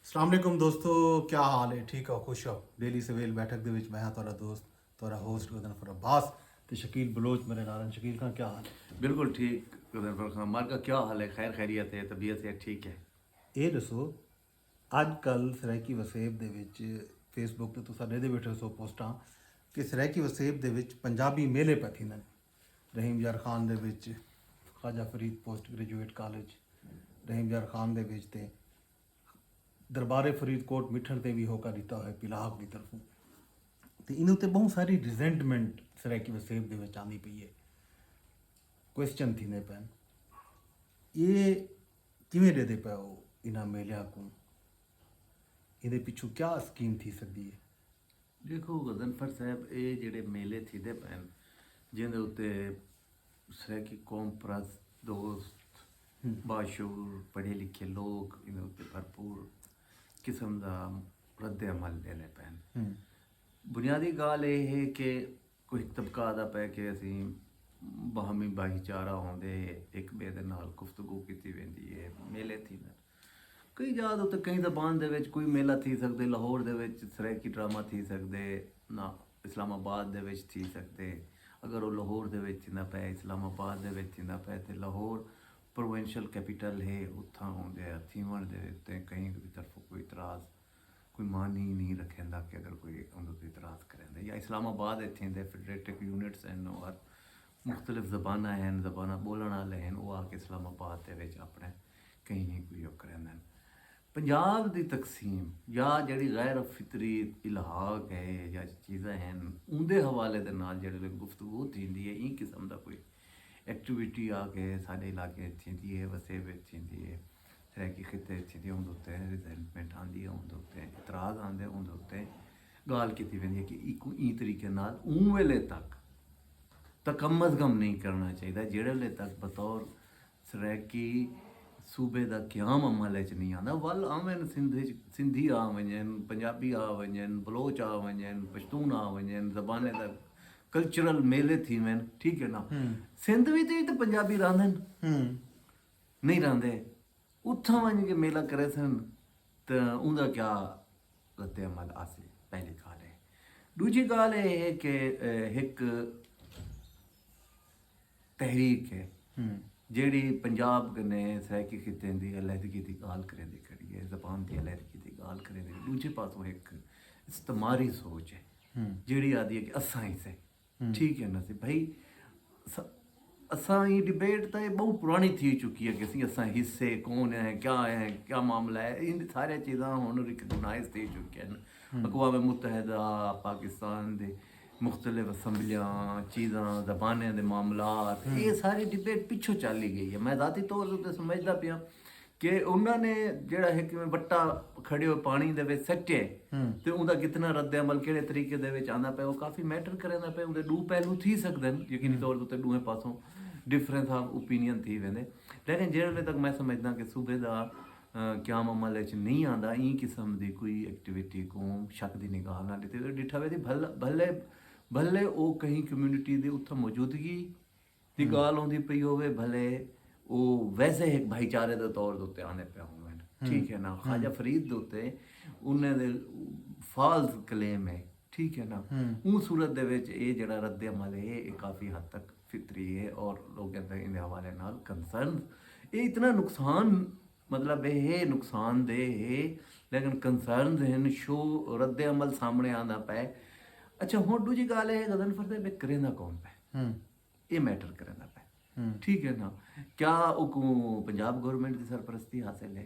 अस्सलाम वालेकुम दोस्तों, क्या हाल है? ठीक हो, खुश हो? डेली सवेल बैठक ਦੇ ਵਿੱਚ ਮੈਂ ਹਾਂ ਤੁਹਾਡਾ ਦੋਸਤ, ਤੁਹਾਡਾ ਹੋਸਟ ਗਦਨਫਰ ਅब्बास ਤੇ ਸ਼ਕੀਲ ਬਲੋਚ ਮੇਰੇ ਨਾਲ ਹਨ। ਸ਼ਕੀਲ ਖਾਨ, क्या हाल है? बिल्कुल ठीक गदनफर खान मार का क्या हाल है? खैर खैरियत है, तबीयत है, ठीक है। ਇਹ ਦੱਸੋ, ਅੱਜ ਕੱਲ ਸਰਾਇਕੀ ਵਸੇਬ ਦੇ ਵਿੱਚ ਫੇਸਬੁੱਕ ਤੇ ਤੁਸੀਂ ਸਾਡੇ ਦੇ ਬੈਠੇ ਸੋ ਪੋਸਟਾਂ ਕਿ ਸਰਾਇਕੀ ਵਸੇਬ ਦੇ ਵਿੱਚ ਪੰਜਾਬੀ ਮੇਲੇ ਪੈ ਥੀਂਦੇ ਨੇ। ਰਹੀਮ ਯਾਰ ਖਾਨ ਦੇ ਵਿੱਚ Khwaja Farid post graduate college, Rahim Yar Khan ਦੇ ਵਿੱਚ ਤੇ ਦਰਬਾਰੇ ਫਰੀਦਕੋਟ ਮਿੱਠਣ ਤੇ ਵੀ ਹੋਕਾ ਦਿੱਤਾ ਹੋਇਆ ਪਿਲਾਹਕ ਦੀ ਤਰਫੋਂ। ਤੇ ਇਹਨਾਂ ਉੱਤੇ ਬਹੁਤ ਸਾਰੀ ਰਿਜ਼ੈਂਟਮੈਂਟ ਸਰਾਇਕੀ ਵਸੇਬ ਦੇ ਵਿੱਚ ਆਉਂਦੀ ਪਈ ਹੈ। ਕੁਐਸਚਨ ਥੀਂਦੇ ਪੈਣ, ਇਹ ਕਿਵੇਂ ਦੇ ਪਿਓ ਇਹਨਾਂ ਮੇਲਿਆਂ को? ਇਹਦੇ ਪਿੱਛੋਂ क्या ਸਕੀਮ ਥੀ ਸਕਦੀ ਹੈ? देखो गदनफर साहब, ये जेडे मेले थीदे पैन जिंदे उत्ते सराकी कौम परस्त दोस्त बाशूर पढ़े लिखे लोग इन्हें उत्ते भरपूर किस्म का रद्द अमल देने पैन। बुनियादी गल ये है कि कोई तबका दा पै के असी बाहमी भाईचारा होंदे एक बे दे नाल गुफ्तगू कीती वेंदी है मेले थी न कई याद उत्ते कई ज़बान दे विच कोई मेला थी सकदे, लाहौर दे विच सराइकी ड्रामा थी सकदे ना, इस्लामाबाद दे विच थी सकदे। अगर वो लाहौर दे विच थींदा पै, इस्लामाबाद दे विच थींदा पै ते लाहौर प्रोविंशियल कैपिटल है, उत्थां होंदे थीवण दे उत्ते कहीं की तरफ कोई इतराज़ कोई मानी नहीं रखेंदा कि अगर कोई उंदे ते इतराज़ करेंदा। या इस्लामाबाद इत्थे फेडरेटिव यूनिट्स हैं और मुख्तलिफ ज़बानां हैं, ज़बानां बोलण वाले हैं, वो आके इस्लामाबाद दे विच अपने कहीं नहीं कोई ओह करेंदे। पंजाब की तकसीम या जी गैर फितरी इलाहाक है या चीज़ां हैं उनके हवाले के नाल जो गुफ्तगू थी है, ई किस्म का कोई एक्टिविटी आके साढ़े इलाके थी है, वसेब थी है, सराइकी खिते थी उनके उत्ते रिजेंटमेंट आती है, उनके उत्ते इतराज़ आते, उनके उत्ते गाल की वेंदी है कि इको ई तरीके नाल उन वेले तक कम अज़ कम नहीं करना चाहिए जेड़े वेले तक बतौर सराइकी सूबे का क्याम अमल च नहीं आता। वल आवन सिंधी आ वजन, पंजाबी आ वजन, बलोच आ वजन, पश्तून आ वजन, ज़बाने का कल्चरल मेले थी वन, ठीक है ना। सिंध भी तो पंजाबी रहंदे नहीं रहंदे, उत्थां वञ के मेला करे सन तो उनका क्या रद्द अमल हासिल, पहली गाल है। दूजी गाल ये है कि एक तहरीक है ਜਿਹੜੀ पंजाब कन्नै सराइकी खिते की अलहदगी की गाल करें दी खड़ी है, जबान की अलहदगी की गाल करें दी। दूजे पासों एक इस्तमारी सोच है ਜਿਹੜੀ आदि है कि असा ही से ठीक है ना सी भाई असा ही डिबेट तो ये बहुत पुरानी थी चुकी है कि असा हिस्से कौन है, क्या मामला है, इन सारे चीज़ां हुण रिकगनाइज थी चुकी हैं। अक़वाम मुत्तहिदा, पाकिस्तान दे मुख्तलिफ असम्बलियाँ, चीज़ां, ज़बानें दे मामलात, ये सारी डिबेट पिछों चली गई है। मैं ज़ाती तौर पर समझदा पिया कि उन्होंने जेड़ा है कि वट्टा खड़े हो पानी दे विच सट्टे ते उनका कितना रद्द अमल किहड़े तरीके दे विच आंदा पिया, वो काफ़ी मैटर करेंदा पिया। उनके दो पहलू थी सकदे न, यकीनी तौर पर दोवें पासों डिफरेंस ऑफ ओपीनियन थी वेंदे। लेकिन जेड़े तक मैं समझदा कि सूबे दा क्याम अमल च नहीं आंदा ई किस्म की कोई एक्टिविटी को शक की निगाह नाल दित्ती डिठा वे भले भले वो कहीं कम्यूनिटी की उत्थे मौजूदगी की गाल आउंदी पई होवे, भले वो वैसे एक भाईचारे के तौर के उत्ते आने पे होवन, ठीक है ना। ख्वाजा फरीद के उत्ते उन्हें दे फाल्स क्लेम है, ठीक है ना। उन सूरत दे विच ये जेड़ा रद्द अमल है ये काफ़ी हद तक फितरी है और लोगों के इन हवाले नाल कंसर्न ये इतना नुकसान मतलब ये नुकसानदेह है, लेकिन कंसर्न हैं शो रद्द अमल सामने आंदा पै। अच्छा हुण दूजी गल है गदनफर साहब करेंदा कौन पै, ये मैटर करेंदा पै, ठीक है ना। क्या वो पंजाब गवर्नमेंट की सरपरस्ती हासिल है,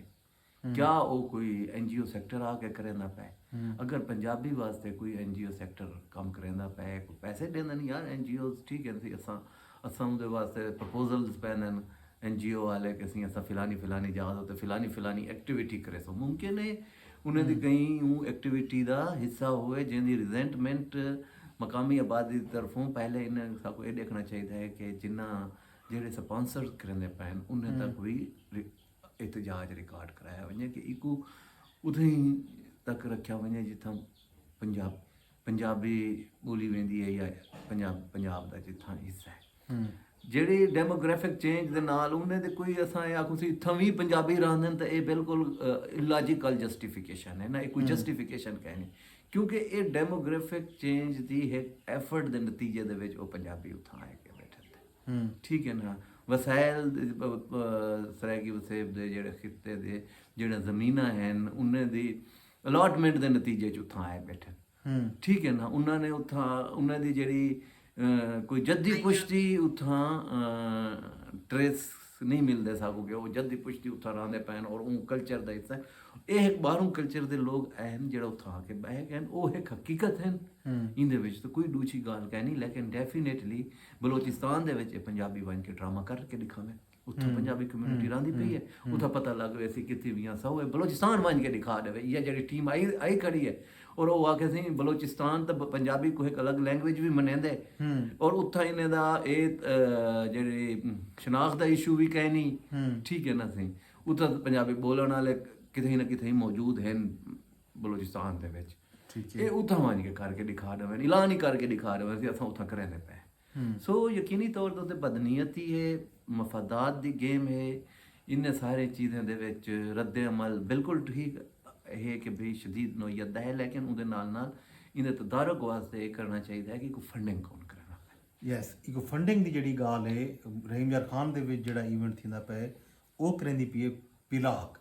क्या वो कोई NGO सैक्टर आके करेंदा पै। अगर पंजाबी वास्ते कोई NGO सैक्टर कम करेंदा पै, कोई पैसे देंदा नहीं यार NGOs, ठीक है असां उहदे वास्ते प्रपोजल्स पैंदन NGO वाले कि असां फिलानी जगह तो फिलानी एक्टिविटी करे सो मुमकिन है उन्हें दी कहीं एक्टिविटी का हिस्सा हुए जिंदी रिजेंटमेंट मकामी आबादी की तरफों पहले इन्हें सबको ये देखना चाहिए है कि जिन्ना जेडे स्पॉन्सर करेंदे पैन उन्हें तक भी एहतजाज रिकॉर्ड कराया वञे कि इको उथे तक रखा वञे जिथां पंजाबी बोली वेंदी है या पंजाब का जिथां हिस्सा है। ਜਿਹੜੀ ਡੈਮੋਗ੍ਰਾਫਿਕ ਚੇਂਜ ਦੇ ਨਾਲ ਉਹਨੇ ਤੇ ਕੋਈ ਅਸਾਂ ਇਹ ਆਖੂ ਸੀ ਇੱਥਾਂ ਵੀ ਪੰਜਾਬੀ ਰਹਿੰਦੇ ਨੇ ਤਾਂ ਇਹ ਬਿਲਕੁਲ ਇਲੌਜੀਕਲ ਜਸਟੀਫਿਕੇਸ਼ਨ ਹੈ ਨਾ, ਇਹ ਕੋਈ ਜਸਟੀਫਿਕੇਸ਼ਨ ਕਹਿਣੀ, ਕਿਉਂਕਿ ਇਹ ਡੈਮੋਗ੍ਰਾਫਿਕ ਚੇਂਜ ਦੀ ਇੱਕ ਐਫਰਟ ਦੇ ਨਤੀਜੇ ਦੇ ਵਿੱਚ ਉਹ ਪੰਜਾਬੀ ਉੱਥਾਂ ਆਏ ਕੇ ਬੈਠੇ ਨੇ। ਠੀਕ ਹੈ ਨਾ, ਵਸਾਇਲ ਸਰਾਇਕੀ ਵਸੇਬ ਦੇ ਜਿਹੜੇ ਖਿੱਤੇ ਦੇ ਜਿਹੜਾ ਜ਼ਮੀਨਾਂ ਹਨ ਉਹਨਾਂ ਦੀ ਅਲਾਟਮੈਂਟ ਦੇ ਨਤੀਜੇ 'ਚ ਉੱਥਾਂ ਆਏ ਬੈਠੇ। ਠੀਕ ਹੈ ਨਾ, ਉਹਨਾਂ ਨੇ ਉੱਥਾਂ ਉਹਨਾਂ ਦੀ ਜਿਹੜੀ ਕੋਈ ਜੱਦੀ ਪੁਸ਼ਤੀ ਉੱਥਾਂ ਟਰੇਸ ਨਹੀਂ ਮਿਲਦੇ ਸਾਕੂ ਕਿ ਉਹ ਜੱਦੀ ਪੁਸ਼ਤੀ ਉੱਥਾਂ ਰਹਿੰਦੇ ਪੈਣ ਔਰ ਉਹ ਕਲਚਰ ਦਾ ਹਿੱਸਾ ਇਹ ਇੱਕ ਬਾਹਰੋਂ ਕਲਚਰ ਦੇ ਲੋਕ ਹਨ ਜਿਹੜਾ ਉੱਥਾਂ ਆ ਕੇ ਬਹਿ ਗਏ ਉਹ ਇੱਕ ਹਕੀਕਤ ਹਨ। ਇਹਦੇ ਵਿੱਚ ਤਾਂ ਕੋਈ ਦੂਜੀ ਗੱਲ ਕਹਿ ਨਹੀਂ, ਲੇਕਿਨ ਡੈਫੀਨੇਟਲੀ ਬਲੋਚਿਸਤਾਨ ਦੇ ਵਿੱਚ ਇਹ ਪੰਜਾਬੀ ਬਣ ਕੇ ਡਰਾਮਾ ਕਰਕੇ ਦਿਖਾਵੇ, ਉੱਥੋਂ ਪੰਜਾਬੀ ਕਮਿਊਨਿਟੀ ਰਹਿੰਦੀ ਪਈ ਹੈ, ਉੱਥੋਂ ਪਤਾ ਲੱਗ ਰਿਹਾ ਸੀ ਕਿੱਥੇ ਵੀ ਸੌ ਹੈ ਬਲੋਚਿਸਤਾਨ ਬਣ ਕੇ ਦਿਖਾ ਦੇਵੇ। ਇਹ ਜਿਹੜੀ ਟੀਮ ਆਈ ਖੜੀ ਹੈ ਔਰ ਉਹ ਆ ਕੇ ਸੀ ਬਲੋਚਿਸਤਾਨ ਤਾਂ ਪੰਜਾਬੀ ਕੋਈ ਇੱਕ ਅਲੱਗ ਲੈਂਗੁਏਜ ਵੀ ਮੰਨਦੇ ਔਰ ਉੱਥਾਂ ਇਹਨਾਂ ਦਾ ਇਹ ਜਿਹੜੇ ਸ਼ਨਾਖਤ ਦਾ ਇਸ਼ੂ ਵੀ ਕਹਿਣੀ। ਠੀਕ ਹੈ ਨਾ, ਸੀ ਉੱਥਾਂ ਪੰਜਾਬੀ ਬੋਲਣ ਵਾਲੇ ਕਿਤੇ ਨਾ ਕਿਤੇ ਮੌਜੂਦ ਹਨ ਬਲੋਚਿਸਤਾਨ ਦੇ ਵਿੱਚ। ਇਹ ਉੱਥਾਂ ਬਣ ਕੇ ਕਰਕੇ ਦਿਖਾ ਦੇਵੇ, ਐਲਾਨ ਹੀ ਕਰਕੇ ਦਿਖਾ ਦੇਵੇ ਸੀ ਅਸਾਂ ਉੱਥਾਂ ਕਰਾਂਦੇ ਪਏ। ਸੋ ਯਕੀਨੀ ਤੌਰ ਤੇ ਬਦਨੀਅਤੀ ਹੈ, ਮਫਾਦਾਤ ਦੀ ਗੇਮ ਹੈ, ਇन्हें सारे चीज़ों ਦੇ ਵਿੱਚ ਰੱਦ ਅਮਲ ਬਿਲਕੁਲ ਠੀਕ ਹੈ ਕਿ ਵੀ ਸ਼ਦੀਦ ਨੋਇਤ ਦਾ ਹੈ, ਲੇਕਿਨ ਉਹਦੇ ਨਾਲ ਇਹਦੇ ਤਦਾਰਕ ਵਾਸਤੇ ਇਹ ਕਰਨਾ ਚਾਹੀਦਾ ਹੈ ਕਿ ਕੋਈ ਫੰਡਿੰਗ ਕੌਣ ਕਰਨਾ। ਯੈਸ, ਇੱਕ ਫੰਡਿੰਗ ਦੀ ਜਿਹੜੀ ਗੱਲ ਹੈ ਰਹੀਮ ਯਾਰ ਖਾਨ ਦੇ ਵਿੱਚ ਜਿਹੜਾ ਇਵੈਂਟ ਥੀਂਦਾ ਪਿਆ ਉਹ ਕਰਿੰਦੀ ਪਈ ਹੈ Pilac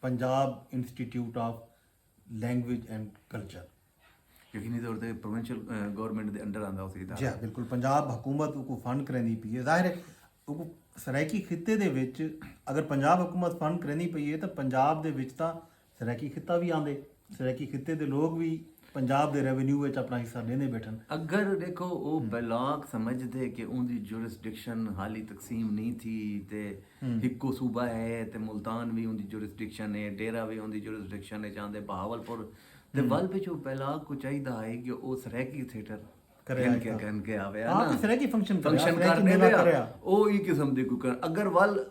Punjab institute of language and culture, ਯਕੀਨੀ ਤੌਰ ਤੇ ਪ੍ਰੋਵਿੰਸ਼ੀਅਲ ਗਵਰਨਮੈਂਟ ਦੇ ਅੰਡਰ ਆਉਂਦਾ ਉਸ ਇਦਾਰਾ। ਜੀ ਬਿਲਕੁਲ, ਪੰਜਾਬ ਹਕੂਮਤ को ਫੰਡ ਕਰਿੰਦੀ ਪਈ ਹੈ। ਜ਼ਾਹਿਰ ਹੈ ਉਹ ਸਰਾਇਕੀ ਖਿੱਤੇ ਦੇ ਵਿੱਚ ਅਗਰ ਪੰਜਾਬ ਹਕੂਮਤ ਫੰਡ ਕਰਿੰਦੀ ਪਈ ਹੈ ਤਾਂ ਪੰਜਾਬ ਦੇ ਵਿੱਚ ਤਾਂ ਸਰਾਇਕੀ ਖਿੱਤਾ ਵੀ ਆਉਂਦੇ, ਸਰਾਇਕੀ ਖਿੱਤੇ ਦੇ ਲੋਕ ਵੀ ਪੰਜਾਬ ਦੇ ਰੈਵਨਿਊ ਵਿੱਚ ਆਪਣਾ ਹਿੱਸਾ ਲੈਂਦੇ ਬੈਠਣ। ਅਗਰ ਦੇਖੋ ਉਹ ਬਲਾਕ ਸਮਝਦੇ ਕਿ ਉਹਦੀ ਜੁਰਿਸਡਿਕਸ਼ਨ ਹਾਲੀ ਤਕਸੀਮ ਨਹੀਂ ਥੀ ਤੇ ਇੱਕੋ ਸੂਬਾ ਹੈ ਤੇ ਮੁਲਤਾਨ ਵੀ ਉਹਦੀ ਜੁਰਿਸਡਿਕਸ਼ਨ ਹੈ, ਡੇਰਾ ਵੀ ਉਹਦੀ ਜੁਰਿਸਡਿਕਸ਼ਨ ਹੈ, ਚਾਹੁੰਦੇ ਬਹਾਵਲਪੁਰ ਤੇ ਵੱਲ ਵਿੱਚ ਉਹ ਬਲਾਕ को चाहिदा है कि ਉਹ ਸਰਾਇਕੀ ਥੀਏਟਰ ਕਹਿਣ ਕੇ ਆਵੇ ਨਾ, ਸਰਾਇਕੀ ਫੰਕਸ਼ਨ ਕਰਨੇ ਲਿਆ ਉਹ ਹੀ ਕਿਸਮ ਦੀ ਕੋਈ ਅਗਰ ਵੱਲ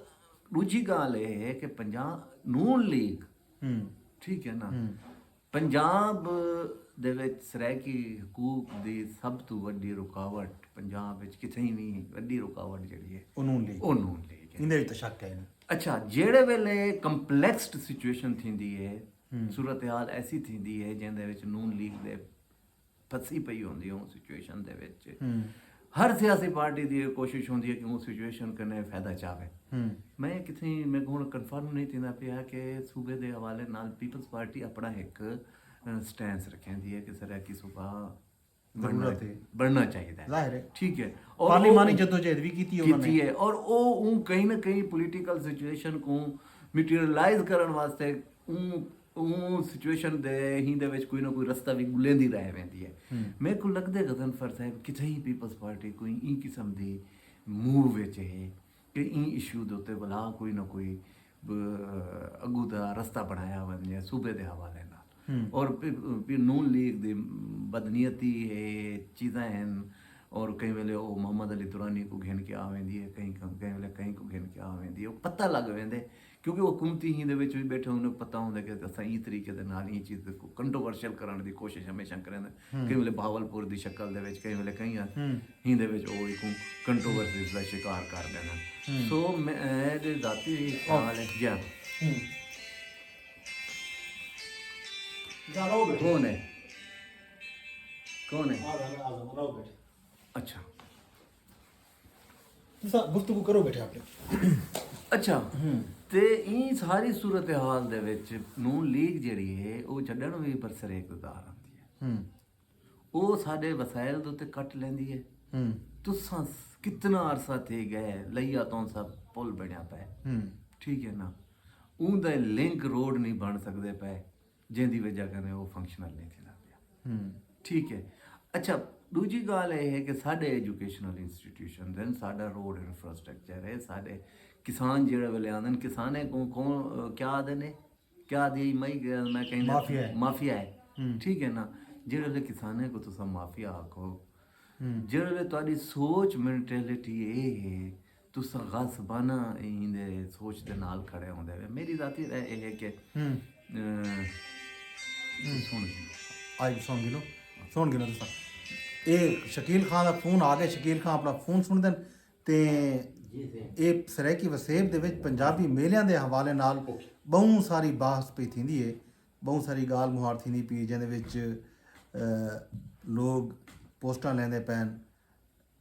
ਦੂਜੀ ਗੱਲ ਇਹ ਹੈ ਕਿ ਪੰਜਾਬ ਨੂਨ ਲੀਗ ਠੀਕ ਹੈ ਨਾ, ਪੰਜਾਬ ਦੇ ਵਿੱਚ ਸਰਾਇਕੀ ਹਕੂਕ ਦੀ ਸਭ ਤੋਂ ਵੱਡੀ ਰੁਕਾਵਟ ਪੰਜਾਬ ਵਿੱਚ ਕਿਤੇ ਹੀ ਨਹੀਂ, ਵੱਡੀ ਰੁਕਾਵਟ ਜਿਹੜੀ ਹੈ ਉਹ ਨੂਨ ਲੀਗ ਇਹਦੇ ਵਿੱਚ ਤਾਂ ਸ਼ੱਕ ਹੈ। ਅੱਛਾ, ਜਿਹੜੇ ਵੇਲੇ ਕੰਪਲੈਕਸਡ ਸਿਚੁਏਸ਼ਨ ਥੀਂਦੀ ਹੈ, ਸੂਰਤ ਹਾਲ ਐਸੀ ਥੀਂਦੀ ਹੈ ਜਿਹਦੇ ਵਿੱਚ ਨੂਨ ਲੀਗ ਦੇ ਫਸੀ ਪਈ ਹੁੰਦੀ ਉਹ ਸਿਚੁਏਸ਼ਨ ਦੇ ਵਿੱਚ ਹਰ ਸਿਆਸੀ ਪਾਰਟੀ ਦੀ ਕੋਸ਼ਿਸ਼ ਹੁੰਦੀ ਹੈ ਕਿ ਉਹ ਸਿਚੁਏਸ਼ਨ ਕਨੇ ਫਾਇਦਾ ਚਾਵੇ। ਮੈਂ ਕਿਤੇ ਮੈਂ ਹੁਣ ਕਨਫਰਮ ਨਹੀਂ ਥੀਂਦਾ ਪਿਆ ਕਿ ਸੂਬੇ ਦੇ ਹਵਾਲੇ ਨਾਲ ਪੀਪਲਸ ਪਾਰਟੀ ਆਪਣਾ ਇੱਕ ਸਟੈਂਸ ਰੱਖਦੀ ਹੈ ਕਿ ਸਰਾਇਕੀ ਸੂਬਾ ਬਣਨਾ ਚਾਹੀਦਾ ਹੈ। ਠੀਕ ਹੈ, और पार्लिमानी जद्दोजहद भी की है और वो कहीं ना कहीं पॉलिटिकल सिचुएशन को मटीरियलाइज करने वास्ते सिचुएशन दे ही दे विच कोई ना कोई रस्ता भी लेंदी रह वेंदी है। मेरे को लगदा गजनफर साहब किथे ही पीपल्स पार्टी कोई ई किस्म दी मूव विच है कि ई इशू दे उत्ते भला कोई ना कोई अगू दा रस्ता बनाया वने सूबे दे हवाले नाल और नून लीग दी बदनीयती है चीज़ां हैं और कई वेले वो मोहम्मद अली दुरानी को घेन के आ वेंदी है, कई वेले कहीं को घेन के आ वेंदी है, पता लग वेंदे क्योंकि वो हुकूमती ही दे विच भी बैठे उन्हें पता होंदा कि असां ई तरीके दे नाल ई चीज़ को कंट्रोवर्शियल करने दी कोशिश हमेशा करेंदे। कई वेले बहावलपुर दी शक्ल दे विच कई वेले कई ही दे विच वो एक कंट्रोवर्सीज दा शिकार कर देना। सो मैं दे जाती ख्याल है जी कौन है अच्छा गुफ्तगू करो बेटे आपने। अच्छा ਤੇ ਇਹ ਸਾਰੀ ਸੂਰਤ ਹਾਲ ਦੇ ਵਿੱਚ ਨੂਨ ਲੀਗ ਜਿਹੜੀ ਹੈ ਉਹ ਛੱਡਣ ਵੀ ਬਰਸਰੇ ਇਕਤਦਾਰ ਆਉਂਦੀ ਹੈ, ਉਹ ਸਾਡੇ ਵਸਾਇਲ ਦੇ ਉੱਤੇ ਕੱਟ ਲੈਂਦੀ ਹੈ। ਤੁਸਾਂ ਕਿਤਨਾ ਅਰਸਾ ਤੇ ਗਏ ਲਈਆ ਤੋਂ ਸਭ ਪੁਲ ਬਣਿਆ ਪਿਆ, ਠੀਕ ਹੈ ਨਾ, ਉਹਦਾ ਲਿੰਕ ਰੋਡ ਨਹੀਂ ਬਣ ਸਕਦੇ ਪਏ ਜਿਹਦੀ ਵਜ੍ਹਾ ਕਰਕੇ ਉਹ ਫੰਕਸ਼ਨਲ ਨਹੀਂ ਥੀਂਦਾ ਪਿਆ। ਠੀਕ ਹੈ, ਅੱਛਾ ਦੂਜੀ ਗੱਲ ਇਹ ਹੈ ਕਿ ਸਾਡੇ ਐਜੂਕੇਸ਼ਨਲ ਇੰਸਟੀਟਿਊਸ਼ਨ ਦੇ ਸਾਡਾ ਰੋਡ ਇਨਫਰਾਸਟ੍ਰਕਚਰ ਹੈ, ਸਾਡੇ किसान ਜਿਹੜੇ ਵੇਲੇ ਆਉਂਦੇ ਨੇ ਕਿਸਾਨੇ ਕੌਣ ਕਿਆ ਆਦੇ ਨੇ ਕਿਆ ਦੀ ਮੈਂ ਕਹਿੰਦਾ ਮਾਫੀਆ ਹੈ। ਠੀਕ ਹੈ ਨਾ, ਜਿਹੜੇ ਵੇਲੇ ਕਿਸਾਨੇ ਕੋ ਤੁਸੀਂ ਮਾਫੀਆ ਆਖੋ, ਜਿਹੜੇ ਵੇਲੇ ਤੁਹਾਡੀ ਸੋਚ ਮੈਂਟੈਲਿਟੀ ਇਹ ਹੈ ਤੁਸੀਂ ਗਸਬਾਨਾ ਇਹਦੇ ਸੋਚ ਦੇ ਨਾਲ ਖੜੇ ਹੁੰਦੇ ਵੇ। ਮੇਰੀ ਜ਼ਾਤੀ ਰਾਏ ਇਹ ਹੈ ਕਿ ਸੁਣ ਗਿਲੋ ਤੁਸੀਂ ਇਹ ਸ਼ਕੀਲ ਖਾਨ ਦਾ ਫੋਨ ਆ ਗਿਆ, ਸ਼ਕੀਲ ਖਾਨ ਆਪਣਾ ਫੋਨ ਸੁਣਦੇ ਤੇ ਇਹ ਸਰੈਕੀ ਵਸੇਬ ਦੇ ਵਿੱਚ ਪੰਜਾਬੀ ਮੇਲਿਆਂ ਦੇ ਹਵਾਲੇ ਨਾਲ ਬਹੁਤ ਸਾਰੀ ਬਾਹਸ ਪਈ ਥੀਂਦੀ ਹੈ, ਬਹੁਤ ਸਾਰੀ ਗਾਲ ਮੁਹਾਰ थींदी पई ਜਿਹਦੇ ਵਿੱਚ ਲੋਕ पोस्टां ਲੈਂਦੇ पैन।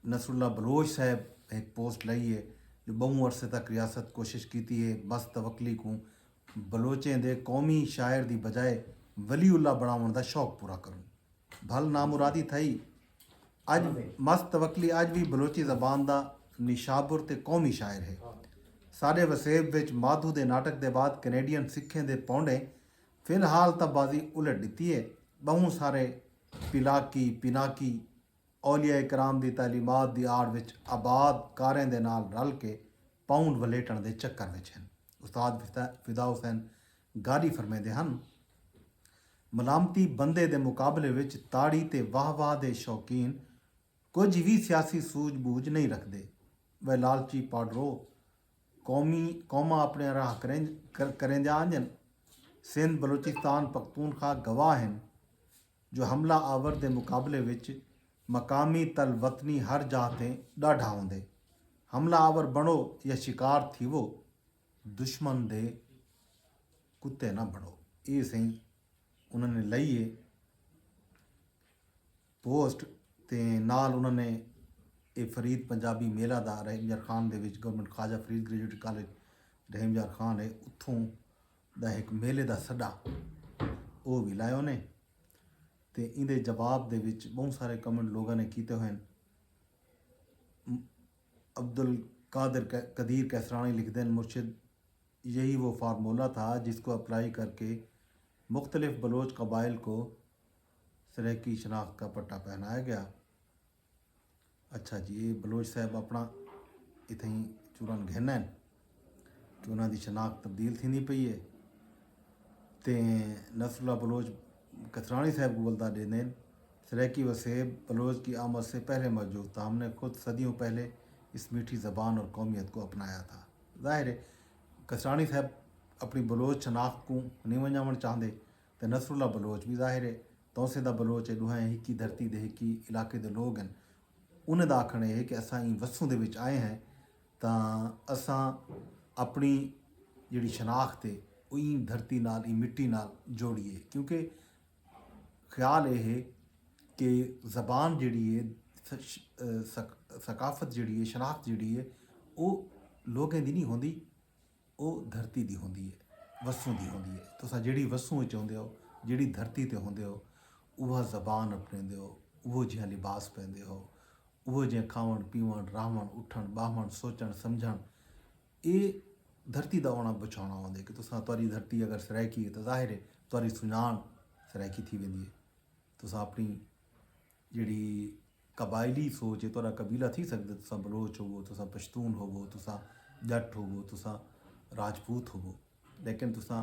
नसरुल्ला बलोच साहब एक पोस्ट लाई है जो बहु अरसे तक रियासत कोशिश की है बस तवक्ली को बलोचें दे कौमी शायर दी बजाए वलीउल्ला बनावन दा शौक पूरा करूं। भल नामुरादी थई अज मस्त तवक्ली अज भी बलोची जबान दा निशाबुर ते कौमी शायर है। साडे वसेब विच माधू दे नाटक दे बाद कैनेडियन सिखें दे पौंडे फिलहाल तां बाजी उलट दित्ती है। बहु सारे पिलाकी पिनाकी औलिया कराम की तालीमात की आड़ विच आबाद कारें दे नाल रल के पाउंड वलेटण के चक्कर विच हैं। उस्ताद फिदा हुसैन गारी फरमाते हैं, मलामती बंदे दे मुकाबले विच ताड़ी ते वाह वाह दे शौकीन कुछ भी सियासी सूझबूझ नहीं रखते। वह लालची पाडरो कौमा अपने राह करें जान। सिंध बलूचिस्तान पख्तूनख्वा गवाह हैं जो हमला आवर दे मुकाबले विच मकामी तल वतनी हर जाते डाढ़ा होंदे। हमला आवर बनो या शिकार थी वो दुश्मन दे कुत्ते ना बनो। ये सही उन्होंने लई है पोस्ट ते नाल उन्होंने ये फरीद पंजाबी मेला दा रहीमयार खान दे विच government Khwaja Farid graduate college Rahim Yar Khan है उत्थों दा एक मेले दा सड्डा वो भी लाया उन्हें। ते इंदे जवाब दे विच बहुत सारे कमेंट लोगों ने किए हुए हैं। अब्दुल कादिर कदीर कैसरानी लिखते हैं, मुर्शिद यही वो फार्मूला था जिसको अप्लाई करके मुख्तलिफ बलोच कबाइल को सराकी शनाख्त का पट्टा पहनाया गया। अच्छा जी, ये बलोच साहब अपना इतें ही चूरन घेना है कि उन्होंने शनाख्त तब्दील थी पई है। तो नसरुल्ला बलोच कसरानी साहब को बोलता देने सराकी वसेब बलोच की आमद से पहले मौजूद था। हमने खुद सदियों पहले इस मीठी ज़बान और कौमियत को अपनाया था। ज़ाहिर है कसरानी साहब अपनी बलोच शनाख्त को नहीं वंजावण चाहते तो नसरुल्ला बलोच भी ज़ाहिर है तौसे दा बलोच दुहें एक ही धरती दे एक ही इलाके दे लोग हैं। उन्हें दा आखना है कि असां इन वसूं दे विच आए हैं तो असां अपनी जिहड़ी शनाख्त है वो इन धरती नाल इन मिट्टी नाल जोड़िए। क्योंकि ख्याल ये है कि ज़बान जिहड़ी है सकाफत जिहड़ी है शनाख्त जिहड़ी है वो लोगों की नहीं होंदी, वो धरती की होंदी है वसूं की होंदी है। तुसां जिहड़ी वसूं विच होंदे हो जिहड़ी धरती ते होंदे हो उहा ज़बान अपनांदे हो, उहो जिहा लिबास पाइंदे हो, उहो जिहा खावण पीवण रहवण उठण बाहवण सोचण समझण। ये धरती का आउणा बचाउणा होंदे कि तुसां तुहारी धरती अगर सराइकी है तो ज़ाहिर है तुहारी सुञाण सराइकी थी वेंदी है। तुसां अपनी जिहड़ी कबायली सोच है तुहारा कबीला थी सकदा, तुसां बलोच होवो, तुसां पश्तून होवो, तुसां जट होवो, तुसां राजपूत होवो, लेकिन तुसां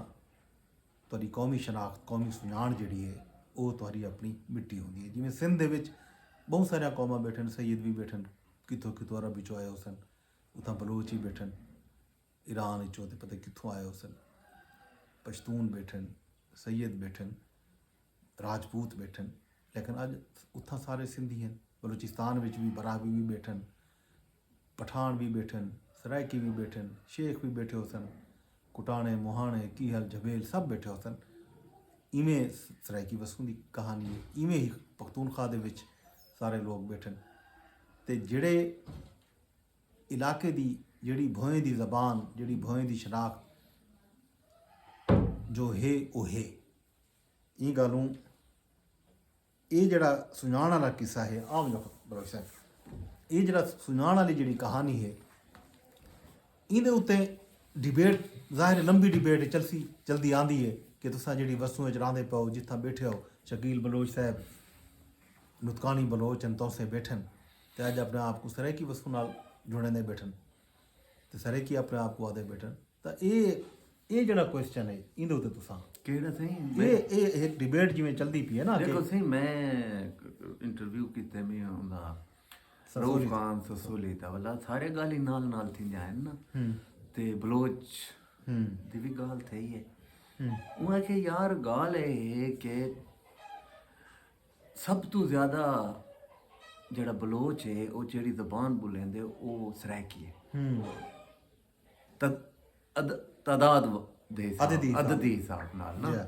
तुहारी कौमी शनाख्त कौमी सुञाण जिहड़ी है वो तुहारी अपनी मिट्टी होंदी है। जिवें सिंध दे विच बहुत सारिया कौमां बैठन, सैयद भी बैठन, कितों कितों अरब विचों आए हो सन, उतां बलोच ही बैठन, ईरान विचों ते पता कित्थों आए हो सन, पश्तून बैठन, सैयद बैठन, राजपूत बैठन, लेकिन अज उत्थां सारे सिंधी हैं। बलूचिस्तान विच भी बरावी भी बैठन, पठान भी बैठन, सराइकी भी बैठन, शेख भी बैठे हो सन, कुटाने मोहाने कीहल झबेल सब बैठे हो सन। इवें सराइकी वसूं की कहानी है, इवें ही पख्तूनख्वा दे विच सारे लोग बैठन। ते जिहड़े इलाके की जिहड़ी भोएं की ज़बान जिहड़ी भोएं की शनाख्त जो है वो है। ये गल्लों ये जिहड़ा सुञाण वाला किस्सा है आम जो बलोच साहब, ये जिहड़ा सुञाण वाली जिहड़ी कहानी है इहदे उत्ते डिबेट ज़ाहिर लंबी डिबेट चलदी आंदी है कि तुसां जिहड़ी वसूं च रहिंदे पियो जित्थां बैठे हो शकील बलोच साहब नुतकानी बलोच हैं तौसे बैठन तो अज अपने आप को सराइकी वसूं नाल जुड़े बैठन तो सराइकी अपने आप को आदे बैठन। तो ये जिहड़ा क्वेश्चन है इहदे उत्ते तुसां ਕਿਹੜਾ ਸਹੀ ये एक डिबेट जिवें चलदी पई है ना देखो सही मैं इंटरव्यू किते में हुंदा रऊफ खान ससोली दा वाला सारे गल ही नाल नाल थी जाए ना ते बलोच दी भी गल थी है। उहाँ के यार गाल है कि सब तो ज़्यादा ਜਿਹੜਾ ਬਲੋਚ ਹੈ ਉਹ ਜਿਹੜੀ ਜ਼ਬਾਨ ਬੋਲਦੇ ਉਹ ਸਰਾਇਕੀ ਹੈ ਤਾਦਾਦ ਦੇ ਅਦਦ ਦੇ ਹਿਸਾਬ ਨਾਲ ਨਾ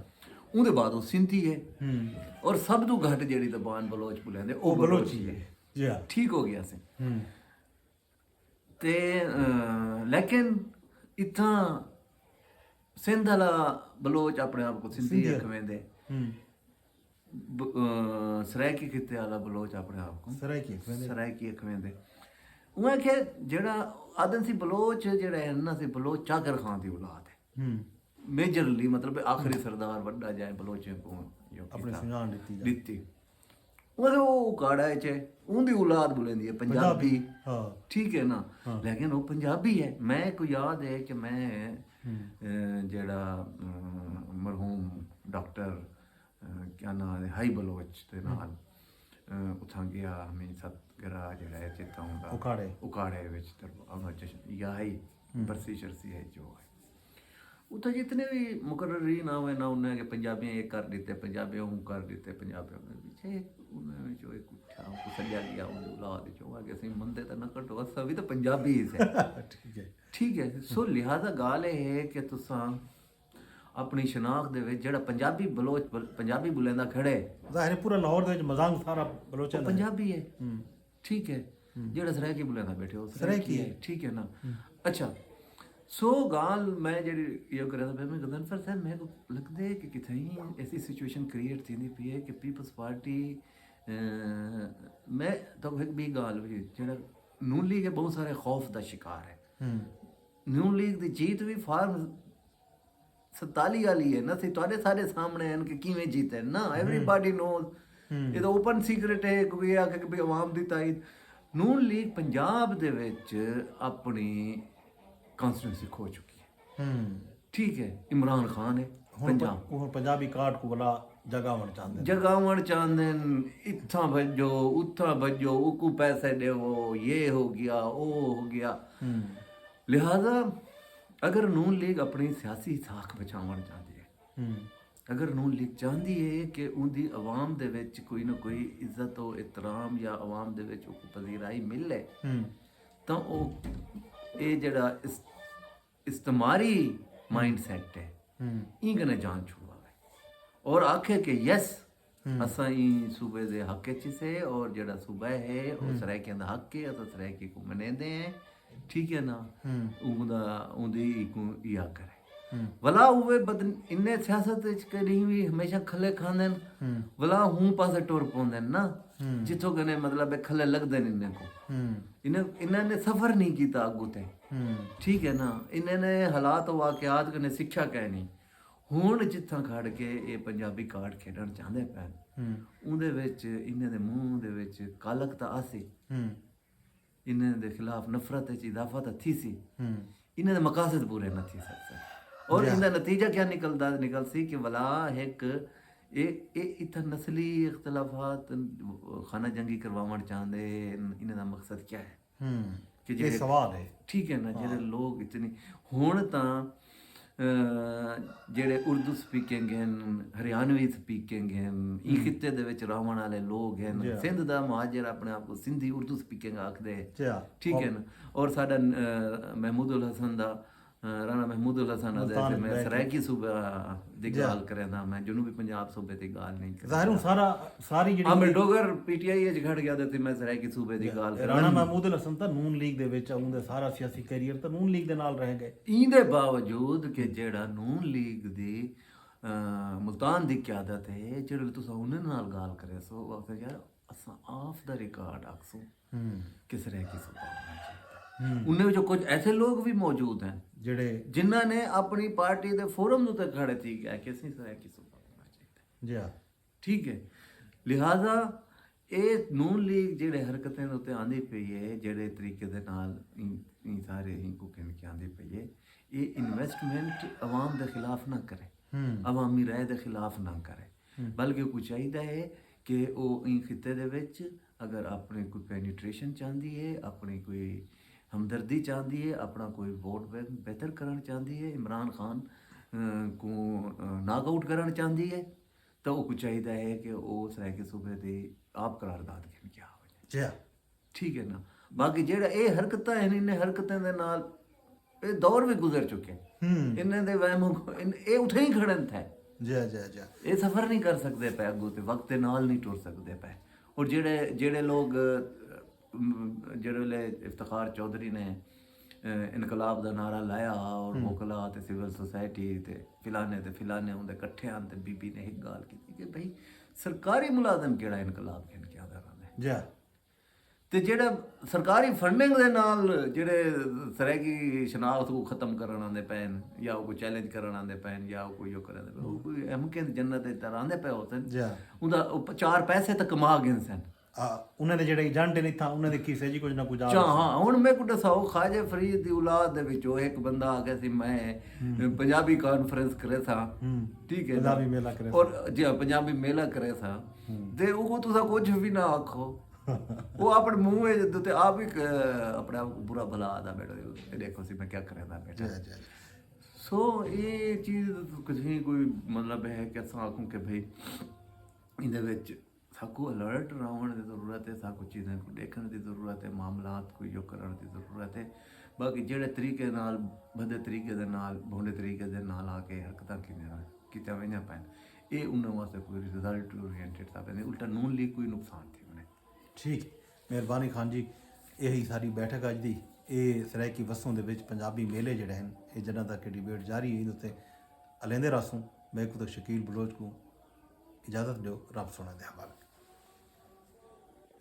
ਉਹਦੇ ਬਾਅਦ ਉਹ ਸਿੰਧੀ ਹੈ ਔਰ ਸਭ ਤੋਂ ਘੱਟ ਜਿਹੜੀ ਜ਼ਬਾਨ ਬਲੋਚ ਬੋਲਦੇ ਉਹ ਬਲੋਚੀ ਹੈ ਠੀਕ ਹੋ ਗਿਆ ਸੀ ਤੇ ਲੇਕਿਨ ਇਥਾਂ ਸਿੰਧ ਵਾਲਾ ਬਲੋਚ ਆਪਣੇ ਆਪ को ਸਿੰਧੀ ਅਖਵੇਂਦੇ ਸਰਾਇਕੀ ਖਿੱਤੇ ਵਾਲਾ ਬਲੋਚ ਆਪਣੇ ਆਪ को ਸਰਾਇਕੀ ਅਖਵੇਂਦੇ ਉਹ ਕਿ ਜਿਹੜਾ ਆਦਮ ਸੀ ਬਲੋਚ ਜਿਹੜਾ ਹੈ ਨਾ ਸੀ ਬਲੋਚ ਚਾਕਰ ਖਾਨ ਦੀ ਔਲਾਦ ਹੈ ਮੇਜਰਲੀ मतलब आखिरी सरदार ਵੱਡਾ ਜਾਏ ਬਲੋਚੇ को अपने संजान ਦਿੱਤੀ ਉਹ ਕਾੜਾ ਚ ਉਹਦੀ ਔਲਾਦ ਬੁਲੰਦੀ ਹੈ ਪੰਜਾਬੀ ਠੀਕ ਹੈ ਨਾ ਲੇਕਿਨ ਉਹ ਪੰਜਾਬੀ ਹੈ ਮੈਂ ਕੋ ਯਾਦ ਹੈ ਕਿ ਮੈਂ ਜਿਹੜਾ ਮਰਹੂਮ ਡਾਕਟਰ ਕਿਆ ਨਾਮ ਹੈ ਹਾਈ ਬਲੋਚ ਦੇ ਨਾਲ ਉਥਾਂ ਗਿਆ ਮੈਂ ਸਤਗਰਾ ਜਿਹੜਾ ਹੈ ਚੇਤਾ ਹੁੰਦਾ ਉਕਾੜੇ ਵਿੱਚ ਉਹਨਾਂ ਜਸ਼ਨ ਯਾਹੀ ਬਰਸੀ ਸ਼ਰਸੀ ਹੈ ਜੋ ਹੈ उतना जितने भी मुकर्ररी ना हुए ना उन्हें कि पंजाबियाँ ये कर देते पंजाबियों हूँ कर देते पंजाबियों में पीछे उन्हें जो एक उठा उनको सजा लिया उन्हें औलाद जो आगे से मंदे तो ना कटो सभी तो पंजाबी ही से ठीक है सो लिहाजा गाल है कि तुसा अपनी शनाख्त दे विच जेड़ा पंजाबी बलोच पंजाबी बोलेंदा खड़े ज़ाहिर है पूरा लाहौर दे विच मजांग सारा बलोच है पंजाबी है ठीक है जेड़ा सरायकी बोलेंदा बैठे हो सरायकी है ठीक है ना अच्छा सो गाल मैं जी ये कर रहा था मैं गदनफर साहब मैं लगता है कि कितनी ऐसी सिचुएशन क्रिएट थी पी है कि पीपल्स पार्टी मैं तो एक भी गाल भी जो नून लीग है बहुत सारे खौफ का शिकार है नून लीग की जीत भी फार्म 47 वाली है ना सी तुहाडे सारे सामने हैं कि किवें जीते ना एवरीबॉडी नोज ये तो ओपन सीक्रेट है कोई आके कि आवाम दी ताईद नून लीग पंजाब दे विच अपनी कॉन्स्टिट्यूंसी खो चुकी है ठीक है इमरान खान है पंजाबी कार्ड को बला जगावण चाहते इत्था भजो उत्था भजो उकू पैसे देवो ये हो गया वो हो गया लिहाजा अगर नून लीग अपनी सियासी साख बचावन चाहती है अगर नून लीग चाहती है कि उनकी आवाम दे विच कोई ना कोई इज्जत हो एहतराम या आवाम दे विच पजीराई मिले तो ये जड़ा इस्तेमारी माइंड सेट है ई कने जान छुड़वावे और आखे कि यस असा ई सूबे दे हक च से और जड़ा सूबा है वो सरायकियां दा हक है असा सरायकी को मनेंदे हैं ठीक है ना उंदा उंदी को या करे वला हुए बद इन्ने सियासत करी भी हमेशा खले खांदे वला हूं पासे टुर पोंदे ना जिथों कने मतलब खले लगदे इन्ने को इन्होंने सफ़र नहीं किया अगू ते ठीक है ना इन्होंने हालात वाकयात कने सिक्ख्या कहनी हुण जिथां खड़ के ये पंजाबी कार्ड खेडण चाहते पैन उहदे विच इन्हां दे मूंह दे विच कालक तां आसी इन्हां दे खिलाफ नफरत च इजाफा तां थी सी इन्हां दे मकासद पूरे न थी सकदे और इनका नतीजा क्या निकल सी कि वला एक इतना नस्ली इख्तलाफात खाना जंगी करवावण चाहते इन्हां दा मकसद क्या है कि ये सवाल है ठीक है ना जेडे लोग इतनी हुण तां जेडे उर्दू स्पीकिंग हैं हरियाणवी स्पीकिंग हैं ई खित्ते दे विच रहण वाले लोग हैं सिंध दा मुहाजिर अपने आप को सिंधी उर्दू स्पीकिंग आखदे ठीक है ना और साडा महमूद उल हसन दा राणा महमूद उल हसन अदे मैं सरायकी सूबा दी गाल करदा मैं जनूबी पंजाब सूबे दी गाल नहीं करदा ज़ाहिर सारा सारी जेडी अमर डोगर पीटीआई च खड़ गया ते मैं सरायकी सूबे दी गाल करदा राणा महमूद उल हसन ता नून लीग दे विच उंदे सारा सियासी करियर ता नून लीग दे नाल रह गए इंदे बावजूद कि जेड़ा नून लीग दी मुल्तान दी क़यादत है जेड़े तुसा उन्हां नाल गाल करे सो आखदे यार असां ऑफ द रिकॉर्ड आखसो कि सरायकी सूबा होना चाहिए उन्हें जो कुछ ऐसे लोग भी मौजूद हैं जेड़े जिन्हों ने अपनी पार्टी के फोरम उत्ते खड़े थी कि किसी सरायकी सूबा होना चाहिए जी हाँ ठीक है लिहाजा ये नून लीग जेड़े हरकतें उत्ते आंदी पई है जेड़े तरीके दे नाल इन सारे इनको कहने आंदी पई है ये इन्वेस्टमेंट आवाम के खिलाफ ना करे अवामी राय के खिलाफ ना करे बल्कि कुछ चाहिए है कि वो इन खिते दे विच अगर अपनी कोई पेनिट्रेशन चाहती है अपनी कोई हमदर्दी चाहती है अपना कोई वोट बैंक बेहतर करना चाहती है इमरान खान को नाकआउट करना चाहती है तो वो कुछ चाहिए है कि वो सरायकी सूबे की आप करारदाद के क्या हो ਜੀ ਹਾਂ। ਠੀਕ ਹੈ ਨਾ। ਬਾਕੀ ਜਿਹੜਾ ਇਹ ਹਰਕਤਾਂ ਹਨ, ਇਹਨੇ ਹਰਕਤਾਂ ਦੇ ਨਾਲ ਇਹ ਦੌਰ ਵੀ ਗੁਜ਼ਰ ਚੁੱਕੇ। ਇਹਨਾਂ ਦੇ ਵਹਿਮ ਇਹ ਉੱਥੇ ਹੀ ਖੜਨ ਥੇ। ਜੀ ਜੀ ਜੀ। ਇਹ ਸਫ਼ਰ ਨਹੀਂ ਕਰ ਸਕਦੇ ਪਏ ਅੱਗੋਂ, ਤੇ ਵਕਤ ਦੇ ਨਾਲ ਨਹੀਂ ਟੁਰ ਸਕਦੇ ਪਏ। ਔਰ ਜਿਹੜੇ ਲੋਕ ਜਿਹੜੇ ਵੇਲੇ ਇਫਤਖਾਰ ਚੌਧਰੀ ਨੇ ਇਨਕਲਾਬ ਦਾ ਨਾਰਾ ਲਾਇਆ ਔਰ ਮੋਕਲਾ ਤੇ ਸਿਵਲ ਸੁਸਾਇਟੀ ਤੇ ਫਿਲਾਨੇ ਉਹਦੇ ਇਕੱਠੇ ਆਨ, ਤੇ ਬੀਬੀ ਨੇ ਇੱਕ ਗੱਲ ਕੀਤੀ ਕਿ ਭਈ ਸਰਕਾਰੀ ਮੁਲਾਜ਼ਮ ਕਿਹੜਾ ਇਨਕਲਾਬ ਕਹਿਣ ਕਿਆ ਦਾ ਰਹਿੰਦਾ ਜੀ ਹਾਂ। ਤੇ ਜਿਹੜਾ ਸਰਕਾਰੀ ਫੰਡਿੰਗ ਦੇ ਨਾਲ ਜਿਹੜੇ ਸਰੈਗੀ ਸ਼ਨਾਖਤ ਨੂੰ ਖਤਮ ਕਰਨ ਆਉਂਦੇ ਪੈਣ, ਜਾਂ ਉਹ ਕੋਈ ਚੈਲੰਜ ਕਰਨ ਆਉਂਦੇ ਪੈਣ, ਜਾਂ ਉਹ ਕੋਈ ਉਹ ਕਰਦੇ ਪਏ, ਉਹ ਕੋਈ ਮੁਮਕਿਨ ਜੰਨਤ ਦੇ ਤਰ੍ਹਾਂ ਆਉਂਦੇ ਪਏ ਹੋ ਸਨ। ਜੀ ਹਾਂ। ਉਹਦਾ ਉਹ ਚਾਰ ਪੈਸੇ ਤਾਂ ਕਮਾ ਗਏ ਸਨ। ਉਹਨਾਂ ਦੇ ਜਿਹੜੇ ਏਜੰਟ ਨਹੀਂ ਥਾ, ਉਹਨਾਂ ਦੇ ਕਿਸੇ ਜੀ ਕੁਝ ਨਾ ਕੁਝ ਹਾਂ। ਹੁਣ ਮੈਂ ਕੁਝ ਦੱਸਾਓ, ਖਾਜੇ ਫਰੀਦ ਦੀ ਔਲਾਦ ਦੇ ਵਿੱਚੋਂ ਇੱਕ ਬੰਦਾ ਆ ਗਿਆ ਸੀ, ਮੈਂ ਪੰਜਾਬੀ ਕਾਨਫਰੰਸ ਕਰੇ ਸਾਂ, ਠੀਕ ਹੈ, ਪੰਜਾਬੀ ਮੇਲਾ ਕਰੇ ਔਰ ਜੀ ਪੰਜਾਬੀ ਮੇਲਾ ਕਰੇ ਸਾਂ, ਤੇ ਉਹ ਤੁਸੀਂ ਕੁਝ ਵੀ ਨਾ ਆਖੋ, ਉਹ ਆਪਣੇ ਮੂੰਹ ਵਿੱਚ ਤੇ ਆਪ ਹੀ ਆਪਣਾ ਬੁਰਾ ਭਲਾ ਆਦਾ ਬੈਠਾ, ਦੇਖੋ ਸੀ ਮੈਂ ਕੀ ਕਰਦਾ ਬੈਠਾ। ਸੋ ਇਹ ਚੀਜ਼ ਕਿਸੇ ਕੋਈ ਮਤਲਬ ਹੈ ਕਿ ਅਸਾਂ ਆਖੂੰ ਕਿ ਭਈ ਇਹਦੇ ਵਿੱਚ ਸਾਕੂ ਅਲਰਟ रहण की ज़रूरत है, साकू चीज़ें को देखने की ज़रूरत है, मामलात को जो करने की ज़रूरत है। बाकी ਜਿਹੜੇ ਤਰੀਕੇ ਨਾਲ ਭਦੇ ਤਰੀਕੇ ਦੇ ਨਾਲ ਭੋਂਡੇ ਤਰੀਕੇ ਦੇ ਨਾਲ ਆ ਕੇ ਹਰਕਤਾਂ ਕੀਤੀਆਂ ਵਈਆਂ ਪੈਣ, ਇਹ ਉਹਨਾਂ ਵਾਸਤੇ ਕੋਈ ਰਿਜ਼ਲਟ ਓਰੀਐਂਟਡ ਸਾਬਤ ਨਹੀਂ, ਉਲਟਾ ਨੂਨ ਲਈ ਕੋਈ ਨੁਕਸਾਨ ਥੀ ਉਹਨੇ। ਠੀਕ, ਮਿਹਰਬਾਨੀ ਖਾਨ ਜੀ। ਇਹੀ ਸਾਡੀ ਬੈਠਕ ਅੱਜ ਦੀ। ਇਹ ਸਰਾਇਕੀ ਵਸੋਂ ਦੇ ਵਿੱਚ ਪੰਜਾਬੀ ਮੇਲੇ ਜਿਹੜੇ ਹਨ, ਇਹ ਜਨਾਂ ਤੱਕ ਡਿਬੇਟ ਜਾਰੀ ਹੈ, ਇਹਦੇ ਉੱਤੇ ਅਲੈਂਦੇ ਰਾਸੋਂ ਮੈਂ ਖੁਦ ਸ਼ਕੀਲ ਬਲੋਚ ਨੂੰ ਇਜਾਜ਼ਤ ਦਿਓ। ਰੱਬ ਸੋਹਣੇ ਦੇ ਹਵਾਲੇ।